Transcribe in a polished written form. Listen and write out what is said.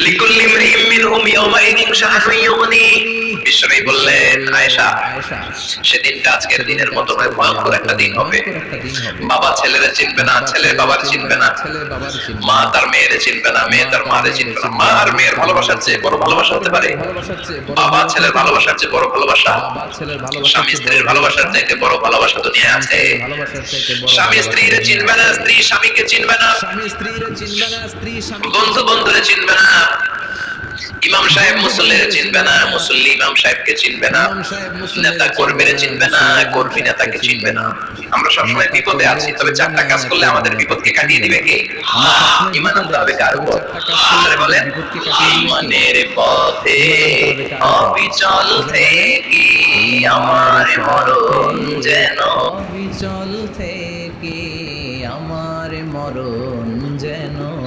লিকুল্লি ইমরিইম মিনহুম ইয়াওমাইযিন শা'নুন ইউগনি। বিশ্বনবী বললেন, আয়েশা, সেদিনটা আজকের দিনের মতো নয়, ভয়ঙ্কর একটা দিন হবে। বাবা ছেলেরে চিনবে না, ছেলে বাবার চিনবে না, মা তার মেয়েরে চিনবে না, মেয়ে তার মারে চিনবে না। মা আর মেয়ের ভালোবাসার চেয়ে বড় ভালোবাসা হতে পারে? বাবা ছেলের ভালোবাসার চেয়ে বড় ভালোবাসা, স্বামী স্ত্রীর ভালোবাসার চাইতে বড় ভালোবাসা দুনিয়ায় আছে? স্বামী স্ত্রীরে চিনবে না, স্ত্রী স্বামীকে চিনবে না, বন্ধু বন্ধুরে চিনবে না, ইমাম সাহেব মুসল্লিরে চিনবে না, মুসল্লি ইমাম সাহেবকে চিনবে না, নেতা কর্মীরে চিনবে না, কর্মী নেতাকে চিনবে না। আমরা সবসময় বিপদে আছি, তবে চারটা কাজ করলে আমাদের বিপদকে কাটিয়ে দিবে কে? ঈমান আনতে হবে কার উপর? আরে বলেন, ঈমানের পথে অবিচল থেকে আমার মরণ যেন অবিচল থেকে